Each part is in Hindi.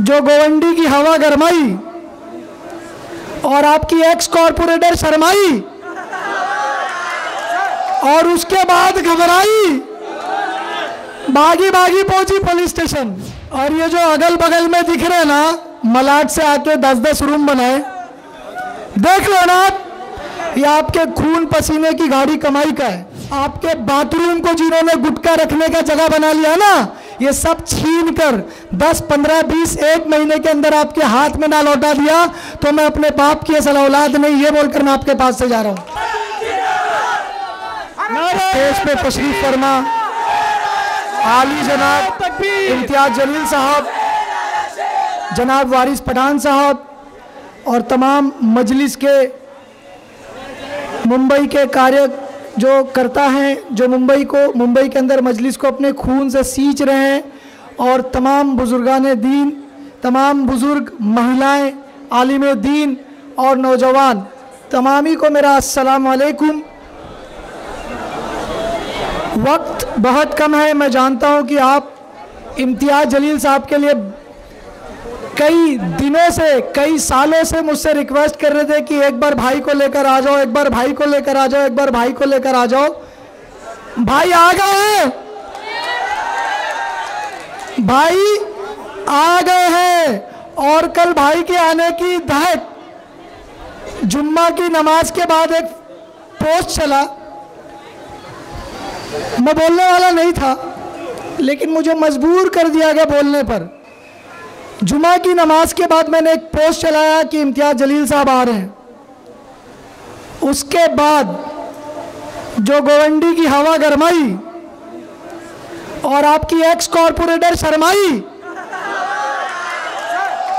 जो गोवंडी की हवा गरमाई और आपकी एक्स कॉर्पोरेटर शर्माई और उसके बाद घबराई, भागी भागी पहुंची पुलिस स्टेशन। और ये जो अगल बगल में दिख रहे हैं ना, मलाड से आके 10-10 रूम बनाए, देख लो ना, ये आपके खून पसीने की गाड़ी कमाई का है। आपके बाथरूम को जिन्होंने गुटखा रखने का जगह बना लिया ना, ये सब छीन कर 10, 15, 20, 1 महीने के अंदर आपके हाथ में ना लौटा दिया तो मैं अपने बाप की असल औलाद नहीं, ये बोलकर मैं आपके पास से जा रहा हूं। स्टेज पे तशरीफ फरमा आली जनाब इम्तियाज जलील साहब, जनाब वारिस पठान साहब और तमाम मजलिस के मुंबई के कार्य जो करता हैं, जो मुंबई के अंदर मजलिस को अपने खून से सींच रहे हैं, और तमाम बुजुर्गान दीन, तमाम बुजुर्ग, महिलाएं, आलिम दीन और नौजवान, तमामी को मेरा अस्सलाम वालेकुम। वक्त बहुत कम है, मैं जानता हूं कि आप इम्तियाज जलील साहब के लिए कई दिनों से, कई सालों से मुझसे रिक्वेस्ट कर रहे थे कि एक बार भाई को लेकर आ जाओ, एक बार भाई को लेकर आ जाओ, एक बार भाई को लेकर आ जाओ। भाई आ गए हैं, भाई आ गए हैं। और कल भाई के आने की दहक, जुम्मा की नमाज के बाद एक पोस्ट चला, मैं बोलने वाला नहीं था लेकिन मुझे मजबूर कर दिया गया बोलने पर। जुमा की नमाज के बाद मैंने एक पोस्ट चलाया कि इम्तियाज जलील साहब आ रहे हैं। उसके बाद जो गोवंडी की हवा गरमाई और आपकी एक्स कॉर्पोरेटर शर्माई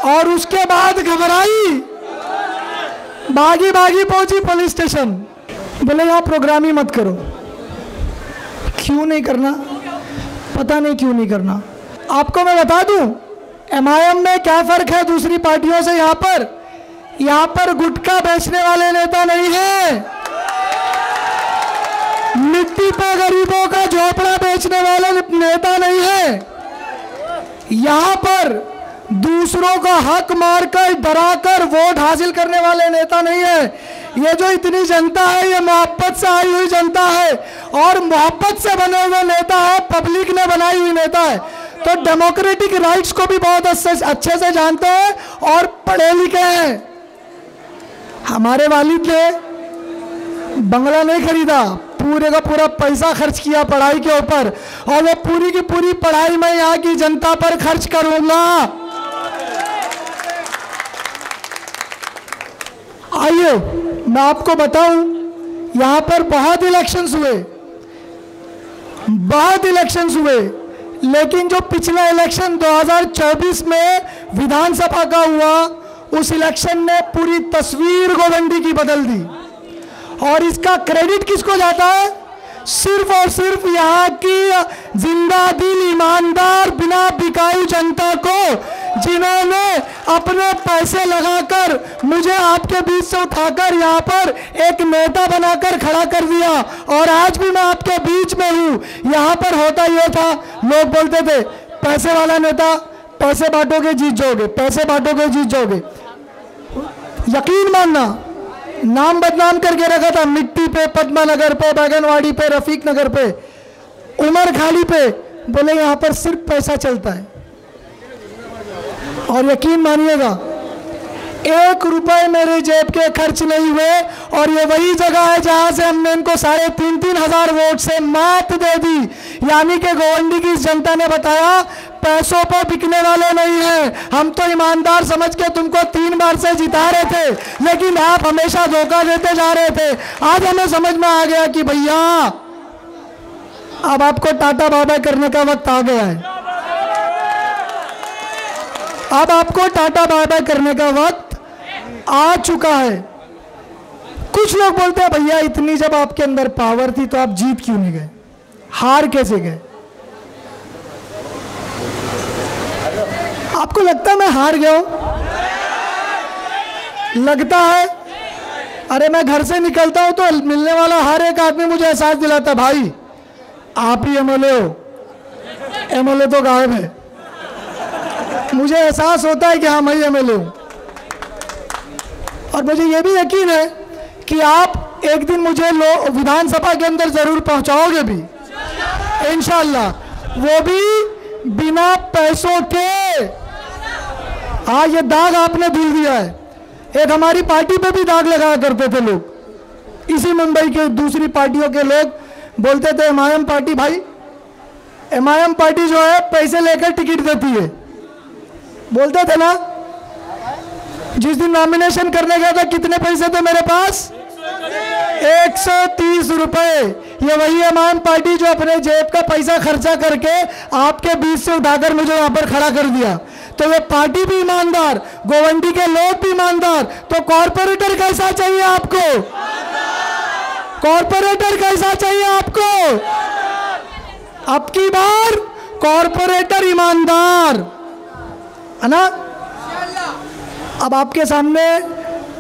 और उसके बाद घबराई, भागी भागी पहुंची पुलिस स्टेशन। बोले यहाँ प्रोग्राम ही मत करो। क्यों नहीं करना, पता नहीं क्यों नहीं करना। आपको मैं बता दूं MIM में क्या फ़र्क है दूसरी पार्टियों से। यहाँ पर गुटखा बेचने वाले नेता नहीं है, मिट्टी पे गरीबों का झोपड़ा बेचने वाले नेता नहीं है। यहाँ पर दूसरों का हक मारकर, डराकर वोट हासिल करने वाले नेता नहीं है। ये जो इतनी जनता है, ये मोहब्बत से आई हुई जनता है और मोहब्बत से बने हुए नेता है, पब्लिक ने बनाई हुई नेता है। तो डेमोक्रेटिक राइट्स को भी बहुत अच्छे से जानते हैं और पढ़े लिखे हैं। हमारे वालिद ने बंगला नहीं खरीदा, पूरे का पूरा पैसा खर्च किया पढ़ाई के ऊपर, और वो पूरी की पूरी पढ़ाई मैं यहाँ की जनता पर खर्च करूंगा। आइए मैं आपको बताऊं, यहाँ पर बहुत इलेक्शंस हुए, लेकिन जो पिछला इलेक्शन 2024 में विधानसभा का हुआ, उस इलेक्शन ने पूरी तस्वीर गोवंडी की बदल दी। और इसका क्रेडिट किसको जाता है? सिर्फ और सिर्फ यहाँ की जिंदा दिल, ईमानदार, बिना बिकाऊ जनता को, जिन्होंने अपने पैसे लगाकर मुझे आपके बीच से उठाकर यहाँ पर एक नेता बनाकर खड़ा कर दिया। और आज भी मैं आपके बीच में हूँ। यहाँ पर होता ये था, लोग बोलते थे पैसे वाला नेता, पैसे बांटोगे जीत जाओगे, पैसे बांटोगे जीत जाओगे। यकीन मानना, नाम बदनाम करके रखा था मिट्टी पे, पद्मा नगर पे, बैगनवाड़ी पे, रफीक नगर पे, उमर खाली पे। बोले यहाँ पर सिर्फ पैसा चलता है। और यकीन मानिएगा, 1 रुपए मेरे जेब के खर्च नहीं हुए। और ये वही जगह है जहां से हमने इनको 3,500 हजार वोट से मात दे दी। यानी कि गोवंडी की जनता ने बताया पैसों पर बिकने वाले नहीं हैं, हम तो ईमानदार समझ के तुमको 3 बार से जिता रहे थे, लेकिन आप हमेशा धोखा देते जा रहे थे। आज हमें समझ में आ गया कि भैया अब आपको टाटा बाय करने का वक्त आ गया है। अब आपको टाटा बाय करने का वक्त आ चुका है। कुछ लोग बोलते हैं भैया इतनी जब आपके अंदर पावर थी तो आप जीत क्यों नहीं गए, हार कैसे गए? आपको लगता है मैं हार गया हूं? लगता है? अरे मैं घर से निकलता हूं तो मिलने वाला हर एक आदमी मुझे एहसास दिलाता है भाई आप ही एमएलए हो। एमएलए तो गायब है, मुझे एहसास होता है कि हाँ मैं एमएलए हूँ, और मुझे ये भी यकीन है कि आप एक दिन मुझे विधानसभा के अंदर ज़रूर पहुँचाओगे भी इंशाअल्लाह, वो भी बिना पैसों के। हाँ, ये दाग आपने धुल दिया है। एक हमारी पार्टी पे भी दाग लगाया करते थे लोग, इसी मुंबई के दूसरी पार्टियों के लोग बोलते थे एमआईएम पार्टी, भाई एमआईएम पार्टी जो है पैसे लेकर टिकट देती है, बोलते थे ना। जिस दिन नॉमिनेशन करने गया था कितने पैसे थे मेरे पास? 130 रुपए। ये वही एमआईएम पार्टी जो अपने जेब का पैसा खर्चा करके आपके बीच से उठाकर मुझे यहाँ पर खड़ा कर दिया। तो ये पार्टी भी ईमानदार, गोवंडी के लोग भी ईमानदार, तो कॉर्पोरेटर कैसा चाहिए आपको? कॉर्पोरेटर कैसा चाहिए आपको? अब की बार कॉर्पोरेटर ईमानदार है ना। अब आपके सामने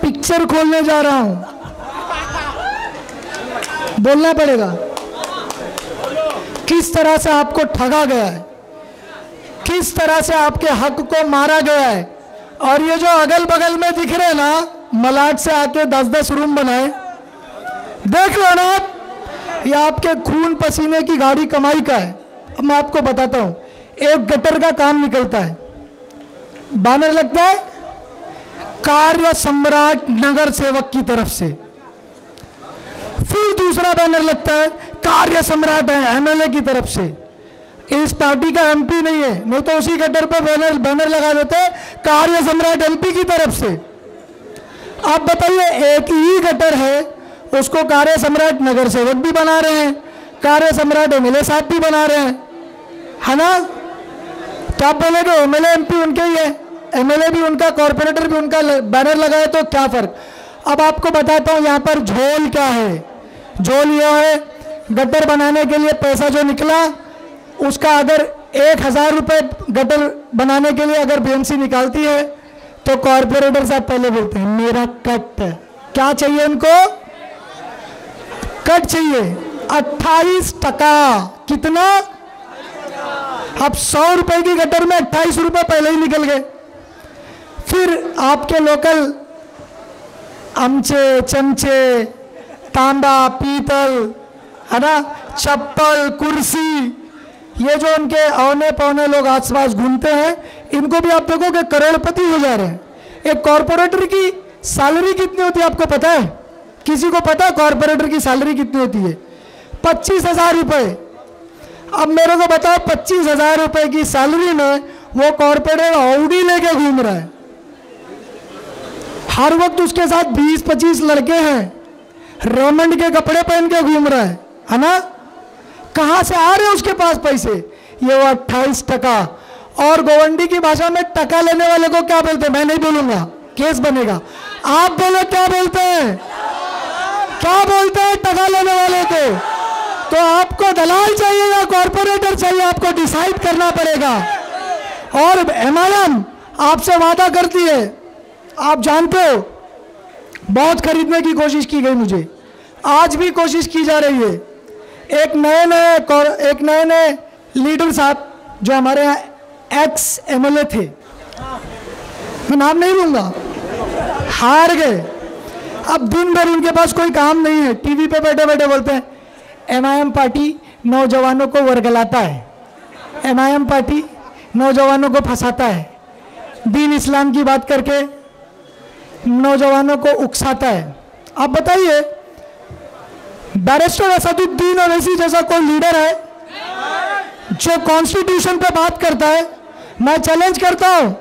पिक्चर खोलने जा रहा हूं, बोलना पड़ेगा किस तरह से आपको ठगा गया है, किस तरह से आपके हक को मारा गया है। और ये जो अगल बगल में दिख रहे हैं ना, मलाड से आके 10-10 रूम बनाए, देख लो ना, ये आपके खून पसीने की गाड़ी कमाई का है। अब मैं आपको बताता हूं, एक गटर का काम निकलता है, बैनर लगता है कार्य सम्राट नगर सेवक की तरफ से, फिर दूसरा बैनर लगता है कार्य सम्राट है एमएलए की तरफ से। इस पार्टी का एमपी नहीं है, नहीं तो उसी गटर पर बैनर लगा देते कार्य सम्राट एमपी की तरफ से। आप बताइए, एक ही गटर है, उसको कार्य सम्राट नगर सेवक भी बना रहे हैं, कार्य सम्राट एमएलए साहब भी बना रहे हैं, है ना। तो आप बोलेगे एमएलए एमपी उनके ही है, एमएलए भी उनका, कॉर्पोरेटर भी उनका, बैनर लगाए तो क्या फर्क। अब आपको बताता हूँ यहाँ पर झोल क्या है। झोल यह है, गटर बनाने के लिए पैसा जो निकला उसका अगर 1000 रुपये गटर बनाने के लिए अगर बीएमसी निकालती है तो कॉर्पोरेटर साहब पहले बोलते हैं मेरा कट। क्या चाहिए उनको? कट चाहिए 28%। कितना? अब 100 रुपए की गटर में 28 रुपए पहले ही निकल गए। फिर आपके लोकल अमचे, चमचे, तांबा, पीतल, है ना, चप्पल, कुर्सी, ये जो उनके औने पौने लोग आसपास घूमते हैं, इनको भी आप देखोगे करोड़पति हो जा रहे हैं। एक कॉर्पोरेटर की सैलरी कितनी होती है आपको पता है? किसी को पता है कॉर्पोरेटर की सैलरी कितनी होती है? 25,000 रुपये। अब मेरे को बताओ, 25,000 रुपये की सैलरी में वो कॉर्पोरेटर ऑडी लेके घूम रहा है, हर वक्त उसके साथ 20-25 लड़के हैं, रेमंड के कपड़े पहन के घूम रहा है ना। कहाँ से आ रहे हैं उसके पास पैसे? ये वो 28%। और गोवंडी की भाषा में टका लेने वाले को क्या बोलते हैं? मैं नहीं बोलूंगा, केस बनेगा। आप बोलो क्या बोलते हैं? क्या बोलते हैं टका लेने वाले को? तो आपको दलाल चाहिए या कॉर्पोरेटर चाहिए, आपको डिसाइड करना पड़ेगा। और एमआईएम आपसे वादा करती है, आप जानते हो, बहुत खरीदने की कोशिश की गई, मुझे आज भी कोशिश की जा रही है। एक नए लीडर साहब जो हमारे यहाँ एक्स एमएलए थे, मैं नाम नहीं लूंगा, हार गए। अब दिन भर उनके पास कोई काम नहीं है, टीवी पे बैठे बैठे बोलते हैं एमआईएम पार्टी नौजवानों को वर्गलाता है, एमआईएम पार्टी नौजवानों को फंसाता है, दीन इस्लाम की बात करके नौजवानों को उकसाता है। आप बताइए, बैरिस्टर असदुद्दीन ओवैसी जैसा कोई लीडर है जो कॉन्स्टिट्यूशन पे बात करता है? मैं चैलेंज करता हूं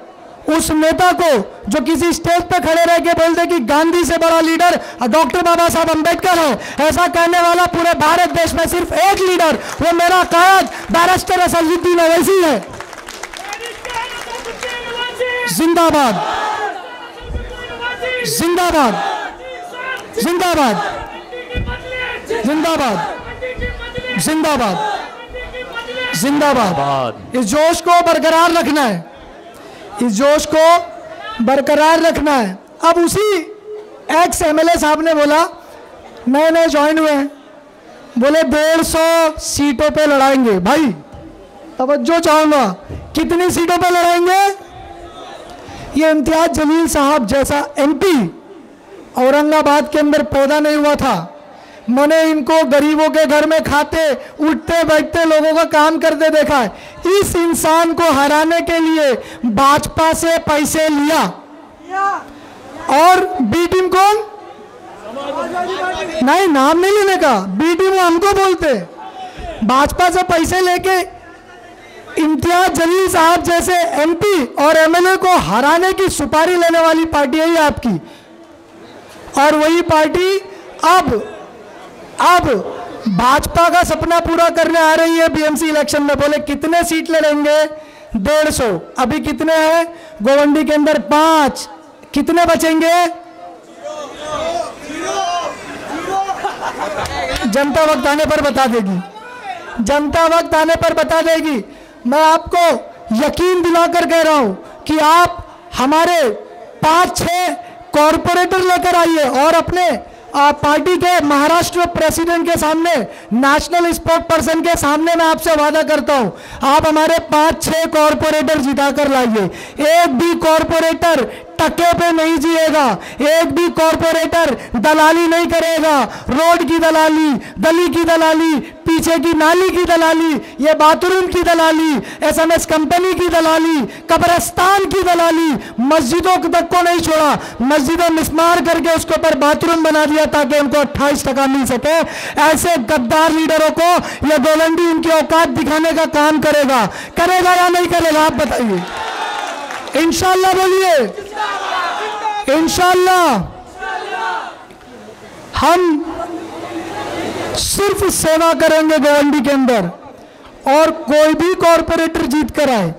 उस नेता को जो किसी स्टेज पे खड़े रह के बोलते कि गांधी से बड़ा लीडर डॉक्टर बाबा साहब अंबेडकर है। ऐसा कहने वाला पूरे भारत देश में सिर्फ एक लीडर, वो मेरा कायद बैरिस्टर असदुद्दीन ओवैसी है। जिंदाबाद, जिंदाबाद, जिंदाबाद, जिंदाबाद, जिंदाबाद, जिंदाबाद। इस जोश को बरकरार रखना है, इस जोश को बरकरार रखना है। अब उसी एक्स एमएलए साहब ने बोला, नए नए ज्वाइन हुए हैं, बोले 150 सीटों पे लड़ाएंगे। भाई तवज्जो चाहूंगा, कितनी सीटों पे लड़ाएंगे? ये इम्तियाज जलील साहब जैसा एमपी औरंगाबाद के अंदर पैदा नहीं हुआ था। मैंने इनको गरीबों के घर में खाते उठते बैठते लोगों का काम करते देखा है। इस इंसान को हराने के लिए भाजपा से पैसे लिया। और बी टीम कौन? नहीं, नाम नहीं लेने का, बी टीम हमको बोलते। भाजपा से पैसे लेके इम्तियाज जलील साहब जैसे एमपी और एमएलए को हराने की सुपारी लेने वाली पार्टी है आपकी। और वही पार्टी अब भाजपा का सपना पूरा करने आ रही है बीएमसी इलेक्शन में। बोले कितने सीट लड़ेंगे? 150। अभी कितने हैं गोवंडी के अंदर? 5। कितने बचेंगे? जनता वक्त आने पर बता देगी, जनता वक्त आने पर बता देगी। मैं आपको यकीन दिलाकर कह रहा हूं कि आप हमारे 5-6 कॉरपोरेटर लेकर आइए और अपने पार्टी के महाराष्ट्र प्रेसिडेंट के सामने, नेशनल स्पोर्ट पर्सन के सामने मैं आपसे वादा करता हूं, आप हमारे 5-6 कॉरपोरेटर जिताकर लाइए। एक भी कॉरपोरेटर टके पे नहीं जिएगा, एक भी कॉरपोरेटर दलाली नहीं करेगा। रोड की दलाली, गली की दलाली, पीछे की नाली की दलाली, ये बाथरूम की दलाली, एसएमएस कंपनी की दलाली, कब्रिस्तान की दलाली, मस्जिदों तक को नहीं छोड़ा। मस्जिदों मिस्मार करके उसके ऊपर बाथरूम बना दिया ताकि उनको 28% मिल सके। ऐसे गद्दार लीडरों को यह गोवंडी इनकी औकात दिखाने का काम करेगा या नहीं करेगा? आप बताइए। इंशाअल्लाह बोलिए, इंशाअल्लाह। हम सिर्फ सेवा करेंगे गोवंडी के अंदर, और कोई भी कॉरपोरेटर जीत कर आए,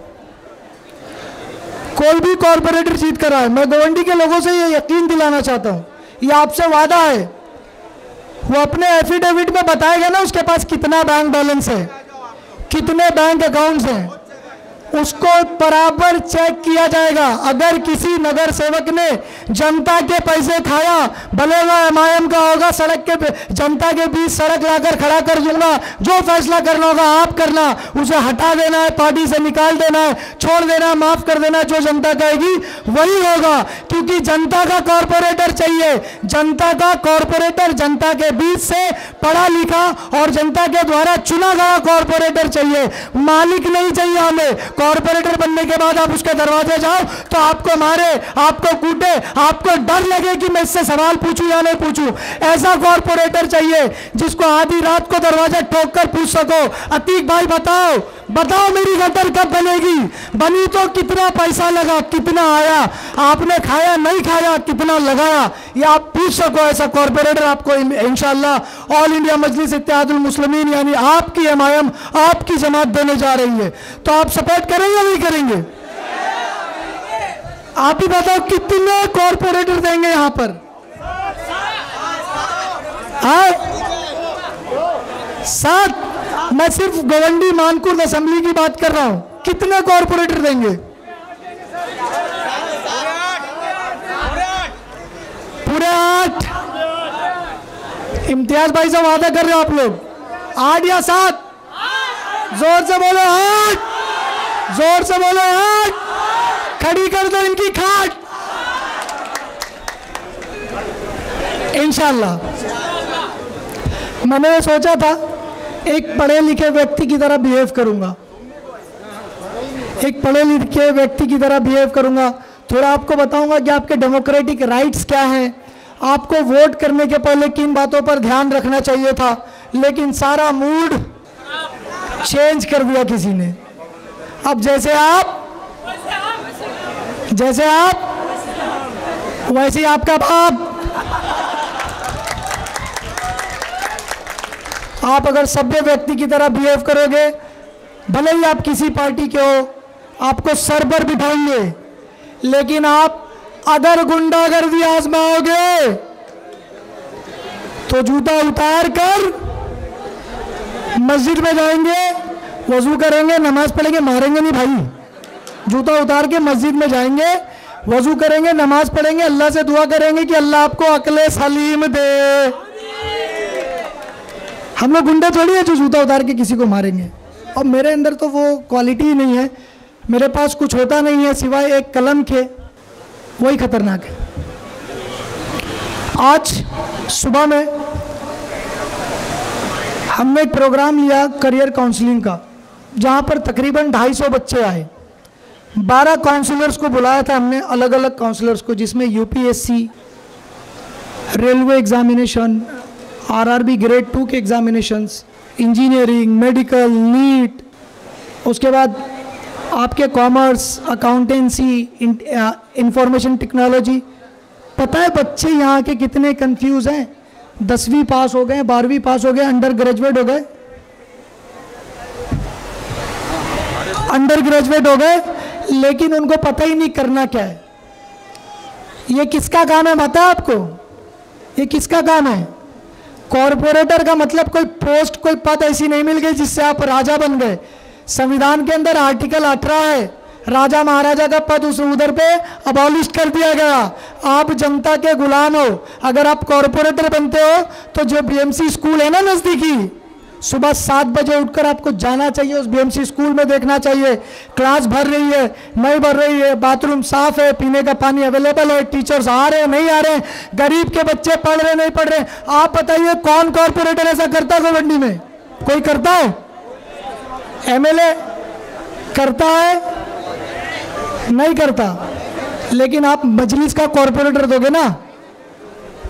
कोई भी कॉरपोरेटर जीत कर आए, मैं गोवंडी के लोगों से ये यकीन दिलाना चाहता हूं, ये आपसे वादा है। वो अपने एफिडेविट में बताएगा ना उसके पास कितना बैंक बैलेंस है, कितने बैंक अकाउंट्स हैं, उसको बराबर चेक किया जाएगा। अगर किसी नगर सेवक ने जनता के पैसे खाया, भले वो एमआईएम का होगा, सड़क के जनता के बीच सड़क लाकर खड़ा कर दूंगा, जो फैसला करना होगा आप करना, उसे हटा देना है, पार्टी से निकाल देना है, छोड़ देना है, माफ कर देना है, जो जनता कहेगी वही होगा। क्योंकि जनता का कॉरपोरेटर चाहिए, जनता का कॉरपोरेटर, जनता के बीच से पढ़ा लिखा और जनता के द्वारा चुना गया कॉरपोरेटर चाहिए, मालिक नहीं चाहिए हमें। कॉरपोरेटर बनने के बाद आप उसके दरवाजे जाओ तो आपको मारे, आपको कूटे, आपको डर लगे कि मैं इससे सवाल पूछूं या नहीं पूछूं। ऐसा कॉरपोरेटर चाहिए जिसको आधी रात को दरवाजा ठोक कर पूछ सको, अतीक भाई बताओ मेरी गटर कब बनेगी, बनी तो कितना पैसा लगा, कितना आया, आपने खाया नहीं खाया, कितना लगाया, ये आप पूछ सको। ऐसा कॉरपोरेटर आपको इंशाअल्लाह ऑल इंडिया मजलिस इत्तेहादुल मुस्लिमीन यानी आपकी एमआईएम, आपकी जमात देने जा रही है। तो आप सपोर्ट करेंगे या नहीं करेंगे? आप ही बताओ कितने कॉरपोरेटर देंगे यहां पर? 7। मैं सिर्फ गोवंडी मानकुर्द असेंबली की बात कर रहा हूं, कितने कॉरपोरेटर देंगे? पूरे 8। इम्तियाज भाई से वादा कर रहे हो आप लोग? 8 या 7? जोर से बोलो 8, जोर से बोलो 8। खड़ी कर दो इनकी खाट इंशाअल्लाह। मैंने सोचा था एक पढ़े लिखे व्यक्ति की तरह बिहेव करूंगा, एक पढ़े लिखे व्यक्ति की तरह बिहेव करूंगा, थोड़ा आपको बताऊंगा कि आपके डेमोक्रेटिक राइट्स क्या हैं, आपको वोट करने के पहले किन बातों पर ध्यान रखना चाहिए था। लेकिन सारा मूड चेंज कर दिया किसी ने। अब जैसे आप वैसे ही आपका बाप। आप अगर सभ्य व्यक्ति की तरह बिहेव करोगे, भले ही आप किसी पार्टी के हो, आपको सर पर बिठाएंगे, लेकिन आप अगर गुंडागर्दी आजमाओगे तो जूता उतार कर मस्जिद में जाएंगे, वजू करेंगे, नमाज पढ़ेंगे, मारेंगे नहीं भाई। जूता उतार के मस्जिद में जाएंगे, वजू करेंगे, नमाज पढ़ेंगे, अल्लाह से दुआ करेंगे कि अल्लाह आपको अक्ल सलीम दे। हम लोग गुंडे थोड़ी है जो जूता उतार के किसी को मारेंगे। और मेरे अंदर तो वो क्वालिटी ही नहीं है, मेरे पास कुछ होता नहीं है सिवाय एक कलम के वही खतरनाक है। आज सुबह में हमने एक प्रोग्राम लिया करियर काउंसलिंग का, जहाँ पर तकरीबन 250 बच्चे आए। 12 काउंसलर्स को बुलाया था हमने, अलग अलग काउंसलर्स को, जिसमें UPSC, railway examination, RRB grade 2 के एग्जामिनेशंस, इंजीनियरिंग, मेडिकल, नीट, उसके बाद आपके कॉमर्स, अकाउंटेंसी, इंफॉर्मेशन टेक्नोलॉजी। पता है बच्चे यहाँ के कितने कंफ्यूज हैं? 10वीं पास हो गए, 12वीं पास हो गए, अंडर ग्रेजुएट हो गए, लेकिन उनको पता ही नहीं करना क्या है। ये किसका काम है पता है आपको? ये किसका काम है? कॉरपोरेटर का मतलब कोई पोस्ट, कोई पद ऐसी नहीं मिल गई जिससे आप राजा बन गए। संविधान के अंदर आर्टिकल 18 है, राजा महाराजा का पद उस उधर पे अबॉलिश कर दिया गया। आप जनता के गुलाम हो। अगर आप कॉरपोरेटर बनते हो तो जो बीएमसी स्कूल है ना नज़दीकी, सुबह 7 बजे उठकर आपको जाना चाहिए, उस बीएमसी स्कूल में देखना चाहिए क्लास भर रही है नहीं भर रही है, बाथरूम साफ है, पीने का पानी अवेलेबल है, टीचर्स आ रहे हैं नहीं आ रहे हैं, गरीब के बच्चे पढ़ रहे नहीं पढ़ रहे। आप बताइए कौन कॉरपोरेटर ऐसा करता है गोवंडी में? कोई करता है? एमएलए करता है? नहीं करता। लेकिन आप मजलिस का कॉरपोरेटर दोगे ना,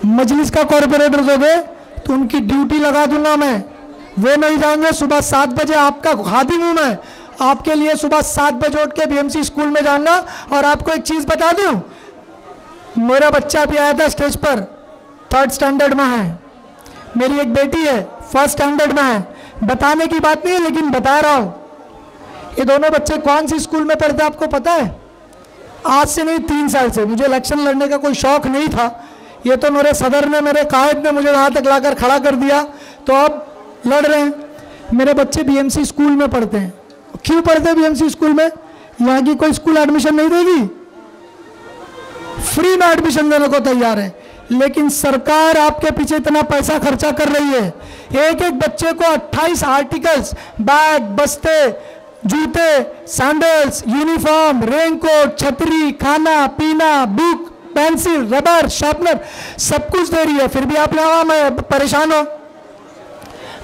मजलिस का कॉरपोरेटर दोगे तो उनकी ड्यूटी लगा दूंगा मैं। वो नहीं जाएंगे सुबह 7 बजे, आपका खादिम हूं मैं, आपके लिए सुबह 7 बजे उठ के बीएमसी स्कूल में जाऊंगा। और आपको एक चीज़ बता दूं, मेरा बच्चा भी आया था स्टेज पर, 3rd स्टैंडर्ड में है, मेरी एक बेटी है 1st स्टैंडर्ड में है। बताने की बात नहीं है लेकिन बता रहा हूँ। ये दोनों बच्चे कौन सी स्कूल में पढ़ते आपको पता है? आज से नहीं 3 साल से। मुझे इलेक्शन लड़ने का कोई शौक नहीं था, ये तो मेरे सदर ने, मेरे कायद ने मुझे वहाँ तक लाकर खड़ा कर दिया, तो अब लड़ रहे हैं। मेरे बच्चे बीएमसी स्कूल में पढ़ते हैं। क्यों पढ़ते हैं बीएमसी स्कूल में? यहाँ की कोई स्कूल एडमिशन नहीं देगी, फ्री में एडमिशन देने को तैयार है, लेकिन सरकार आपके पीछे इतना पैसा खर्चा कर रही है। एक एक बच्चे को 28 आर्टिकल्स, बैग, बस्ते, जूते, सैंडल्स, यूनिफॉर्म, रेनकोट, छतरी, खाना पीना, बुक, पेंसिल, रबर, शार्पनर, सब कुछ दे रही है, फिर भी आप यहाँ मैं परेशान हो।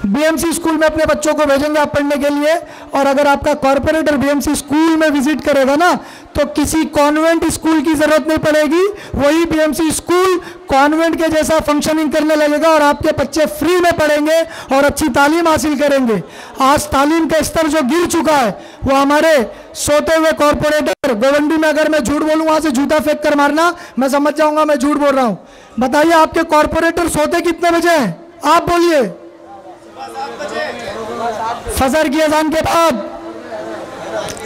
बीएमसी स्कूल में अपने बच्चों को भेजेंगे आप पढ़ने के लिए, और अगर आपका कॉर्पोरेटर बीएमसी स्कूल में विजिट करेगा ना तो किसी कॉन्वेंट स्कूल की जरूरत नहीं पड़ेगी, वही बीएमसी स्कूल कॉन्वेंट के जैसा फंक्शनिंग करने लगेगा और आपके बच्चे फ्री में पढ़ेंगे और अच्छी तालीम हासिल करेंगे। आज तालीम का स्तर जो गिर चुका है वो हमारे सोते हुए कॉर्पोरेटर। गोवंडी में अगर मैं झूठ बोलूँ वहाँ से जूता फेंक कर मारना, मैं समझ जाऊँगा मैं झूठ बोल रहा हूँ। बताइए आपके कॉर्पोरेटर सोते कितने बजे हैं? आप बोलिए। फजर की अजान के बाद।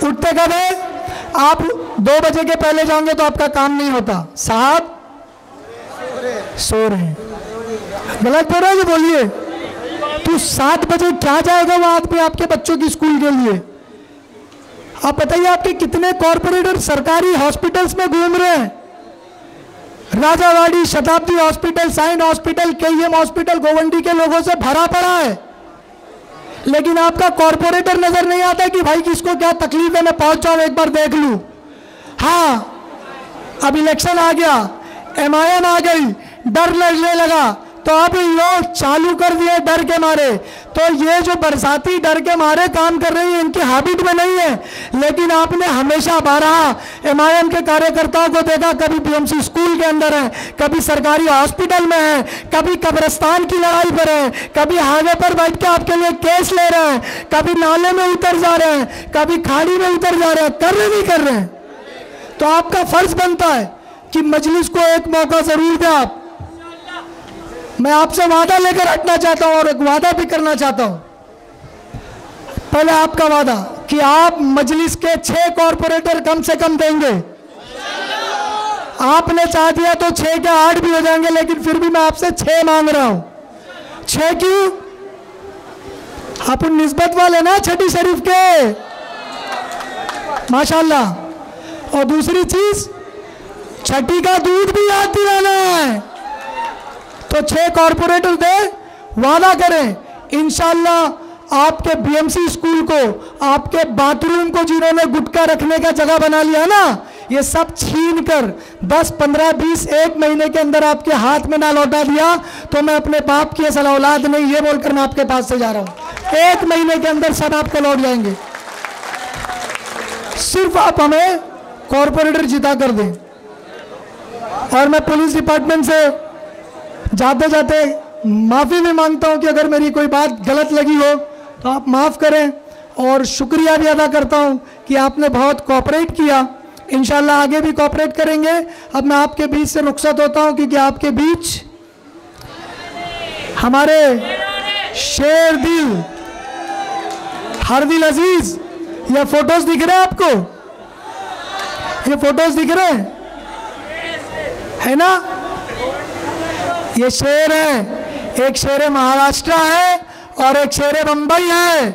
उठते कब है? आप 2 बजे के पहले जाओगे तो आपका काम नहीं होता। साहब सो रहे हैं, गलत बोल रहे हैं? बोलिए। तू 7 बजे क्या जाएगा वहां पे आपके बच्चों की स्कूल के लिए? आप बताइए आपके कितने कॉर्पोरेटर सरकारी हॉस्पिटल्स में घूम रहे हैं? Rajawadi, Shatabdi hospital, Sion hospital, KEM hospital Govandi के लोगों से भरा पड़ा है, लेकिन आपका कॉर्पोरेटर नजर नहीं आता कि भाई किसको क्या तकलीफ है, मैं पहुंच जाऊं एक बार देख लूं। हाँ, अब इलेक्शन आ गया, एमआईएम आ गई, डर लगने लगा तो अब लोग चालू कर दिए डर के मारे। तो ये जो बरसाती डर के मारे काम कर रही है, इनकी हैबिट में नहीं है। लेकिन आपने हमेशा 12 एमआईएम के कार्यकर्ताओं को देखा, कभी बीएमसी स्कूल के अंदर है, कभी सरकारी हॉस्पिटल में है, कभी कब्रिस्तान की लड़ाई पर है, कभी हाईवे पर बैठ के आपके लिए केस ले रहे हैं, कभी नाले में उतर जा रहे हैं, कभी खाड़ी में उतर जा रहे हैं। कर रहे नहीं कर रहे हैं? तो आपका फर्ज बनता है कि मजलिस को एक मौका जरूर दें आप। मैं आपसे वादा लेकर हटना चाहता हूं और एक वादा भी करना चाहता हूं। पहले आपका वादा कि आप मजलिस के 6 कॉर्पोरेटर कम से कम देंगे। आपने चाह दिया तो 6 के 8 भी हो जाएंगे, लेकिन फिर भी मैं आपसे 6 मांग रहा हूं। 6 क्यों? आप उन निस्बत वाले ना छठी शरीफ के, माशाल्लाह। और दूसरी चीज, छठी का दूध भी याद दिलाना है। तो 6 कॉर्पोरेटर दे, वादा करें इंशाअल्लाह आपके बीएमसी स्कूल को, आपके बाथरूम को जिन्होंने गुटखा रखने का जगह बना लिया ना, ये सब छीन कर 10, 15, 20, 1 महीने के अंदर आपके हाथ में ना लौटा दिया तो मैं अपने बाप की असल औलाद नहीं, ये बोलकर मैं आपके पास से जा रहा हूं। 1 महीने के अंदर सब आपको लौट जाएंगे। सिर्फ आप हमें कॉर्पोरेटर जिता कर दें। और मैं पुलिस डिपार्टमेंट से जाते जाते माफ़ी भी मांगता हूं कि अगर मेरी कोई बात गलत लगी हो तो आप माफ़ करें, और शुक्रिया भी अदा करता हूं कि आपने बहुत कोऑपरेट किया। इंशाल्लाह आगे भी कोऑपरेट करेंगे। अब मैं आपके बीच से रुखसत होता हूं क्योंकि आपके बीच हमारे शेर दिल हर दिल अजीज, ये फोटोज दिख रहे हैं आपको? ये फोटोज दिख रहे हैं, है ना? ये शेर है, एक शेर महाराष्ट्र है और एक शेर बंबई है।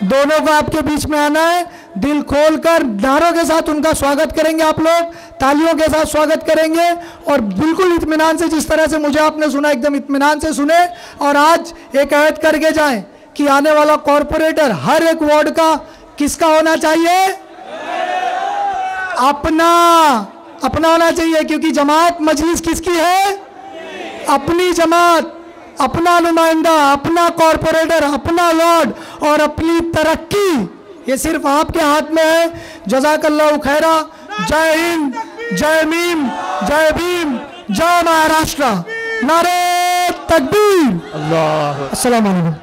दोनों को आपके बीच में आना है। दिल खोलकर नारों के साथ उनका स्वागत करेंगे, आप लोग तालियों के साथ स्वागत करेंगे और बिल्कुल इत्मीनान से, जिस तरह से मुझे आपने सुना एकदम इत्मीनान से सुने। और आज एक अहद करके जाएं कि आने वाला कॉर्पोरेटर हर एक वार्ड का किसका होना चाहिए? अपना होना चाहिए, क्योंकि जमात मजलिस किसकी है? अपनी जमात, अपना नुमाइंदा, अपना कॉर्पोरेटर, अपना वार्ड और अपनी तरक्की, ये सिर्फ आपके हाथ में है। जज़ाकल्लाहु खैरा। जय हिंद, जय मीम, जय भीम, जय महाराष्ट्र। नारे तकबीर। अल्लाह। अस्सलाम वालेकुम।